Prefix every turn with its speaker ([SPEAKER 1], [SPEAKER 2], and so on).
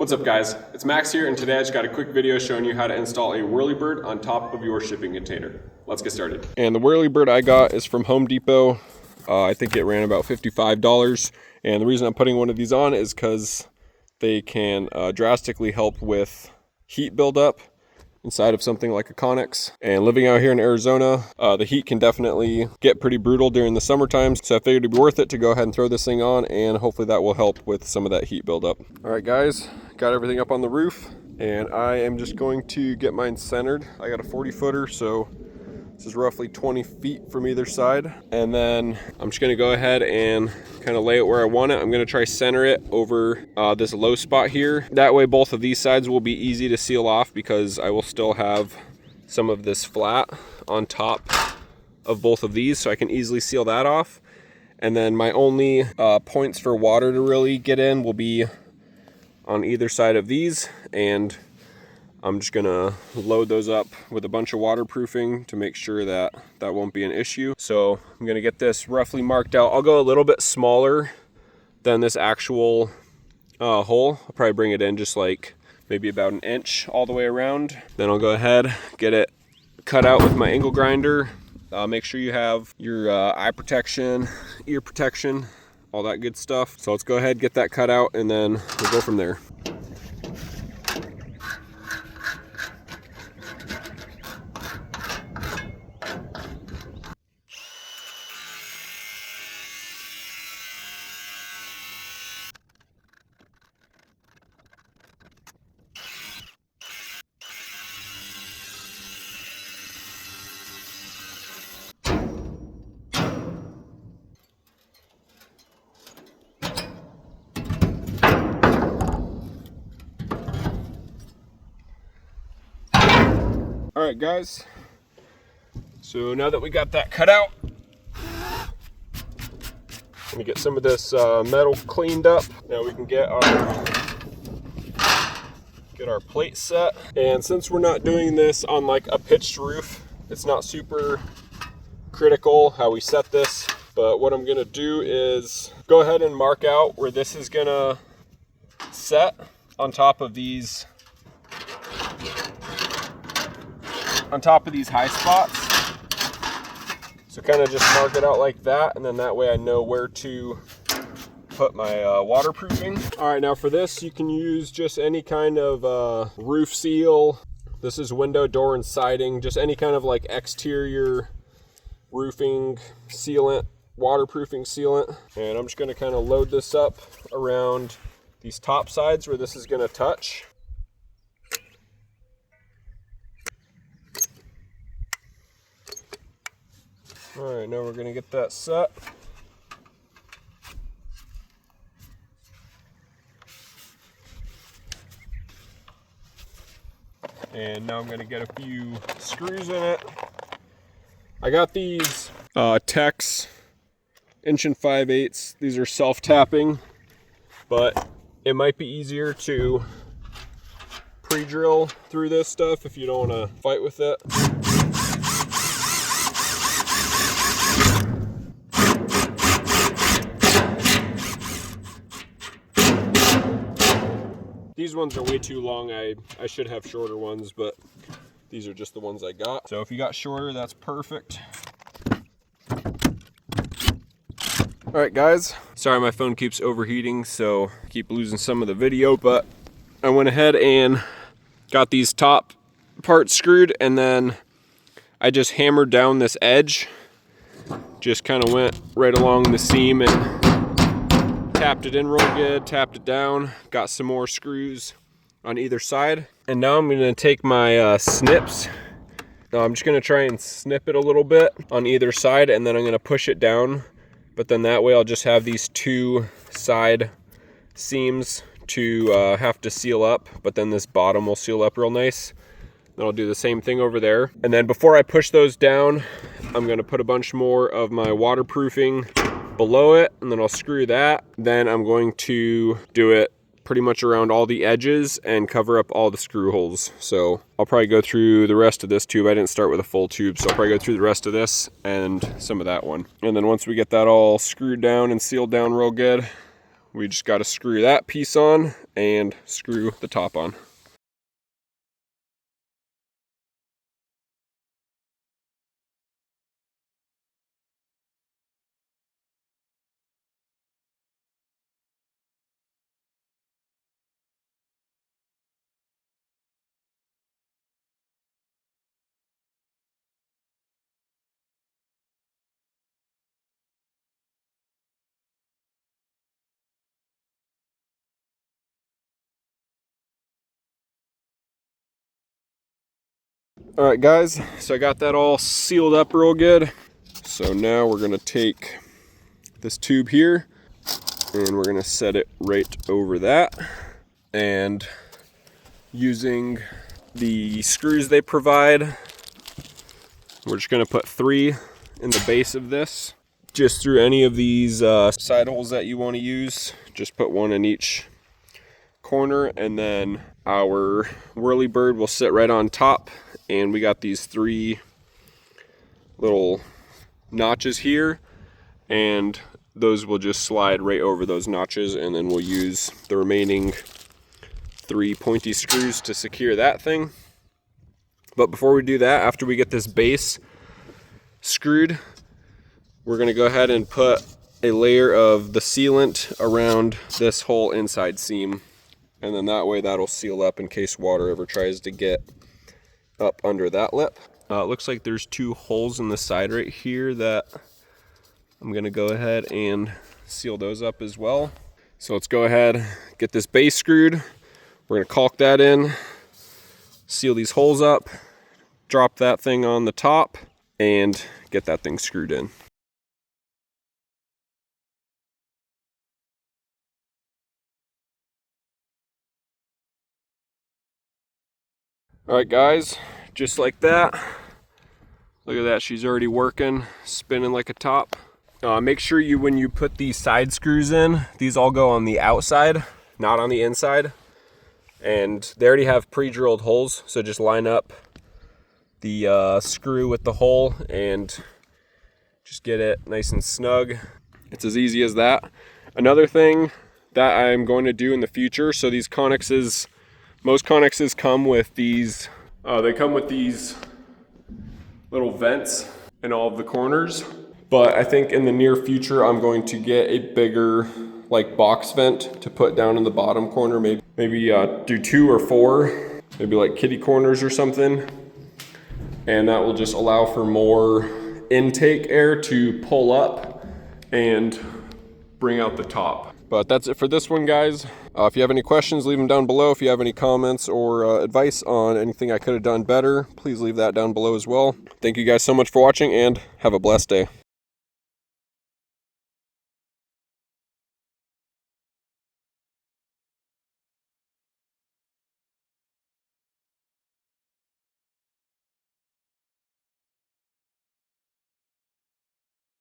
[SPEAKER 1] What's up guys, it's Max here, and today I just got a quick video showing you how to install a Whirlybird on top of your shipping container. Let's get started. And the Whirlybird I got is from Home Depot. I think it ran about $55. And the reason I'm putting one of these on is because they can drastically help with heat buildup inside of something like a Conex. And living out here in Arizona, the heat can definitely get pretty brutal during the summertime. So I figured it'd be worth it to go ahead and throw this thing on, and hopefully that will help with some of that heat buildup. All right guys, got everything up on the roof, and I am just going to get mine centered. I got a 40-footer, so this is roughly 20 feet from either side. And then I'm just gonna go ahead and kind of lay it where I want it. I'm gonna try center it over this low spot here. That way both of these sides will be easy to seal off, because I will still have some of this flat on top of both of these, so I can easily seal that off. And then my only points for water to really get in will be on either side of these, and I'm just gonna load those up with a bunch of waterproofing to make sure that that won't be an issue. So I'm gonna get this roughly marked out. I'll go a little bit smaller than this actual hole. I'll probably bring it in just like maybe about an inch all the way around. Then I'll go ahead, get it cut out with my angle grinder. Make sure you have your eye protection, ear protection, all that good stuff. So let's go ahead, get that cut out, and then we'll go from there. All right guys, so now that we got that cut out, let me get some of this metal cleaned up. Now we can get our plate set. And since we're not doing this on like a pitched roof, it's not super critical how we set this. But what I'm gonna do is go ahead and mark out where this is gonna set on top of these high spots. So kind of just mark it out like that, and then that way I know where to put my waterproofing. All right, now for this you can use just any kind of roof seal. This is window, door, and siding, just any kind of like exterior roofing sealant, waterproofing sealant. And I'm just gonna kind of load this up around these top sides where this is gonna touch. All right, now we're gonna get that set. And now I'm gonna get a few screws in it. I got these Tex 1 5/8. These are self-tapping, but it might be easier to pre-drill through this stuff if you don't wanna fight with it. These ones are way too long. I should have shorter ones, but these are just the ones I got. So if you got shorter, that's perfect. All right, guys. Sorry, my phone keeps overheating, so I keep losing some of the video, but I went ahead and got these top parts screwed, and then I just hammered down this edge. Just kind of went right along the seam and tapped it in real good, tapped it down, got some more screws on either side. And now I'm gonna take my snips. Now I'm just gonna try and snip it a little bit on either side, and then I'm gonna push it down. But then that way I'll just have these two side seams to have to seal up, but then this bottom will seal up real nice. Then I'll do the same thing over there. And then before I push those down, I'm gonna put a bunch more of my waterproofing below it, and then I'll screw that. Then I'm going to do it pretty much around all the edges and cover up all the screw holes. So I'll probably go through the rest of this tube. I didn't start with a full tube, so I'll probably go through the rest of this and some of that one. And then once we get that all screwed down and sealed down real good, we just got to screw that piece on and screw the top on. All right guys, so I got that all sealed up real good. So now we're gonna take this tube here and we're gonna set it right over that. And using the screws they provide, we're just gonna put 3 in the base of this. Just through any of these side holes that you wanna use, just put 1 in each corner, and then our Whirlybird will sit right on top. And we got these 3 little notches here, and those will just slide right over those notches, and then we'll use the remaining 3 pointy screws to secure that thing. But before we do that, after we get this base screwed, we're gonna go ahead and put a layer of the sealant around this whole inside seam, and then that way that'll seal up in case water ever tries to get up under that lip. It looks like there's 2 holes in the side right here that I'm gonna go ahead and seal those up as well. So let's go ahead, get this base screwed. We're gonna caulk that in, seal these holes up, drop that thing on the top, and get that thing screwed in. All right guys, just like that. Look at that, she's already working, spinning like a top. Make sure when you put these side screws in, these all go on the outside, not on the inside. And they already have pre-drilled holes, so just line up the screw with the hole and just get it nice and snug. It's as easy as that. Another thing that I'm going to do in the future, so these connexes, most connexes come with these, they come with these little vents in all of the corners. But I think in the near future, I'm going to get a bigger like box vent to put down in the bottom corner. Maybe do 2 or 4, maybe like kitty corners or something. And that will just allow for more intake air to pull up and bring out the top. But that's it for this one, guys. If you have any questions, leave them down below. If you have any comments or advice on anything I could have done better, please leave that down below as well. Thank you guys so much for watching, and have a blessed day.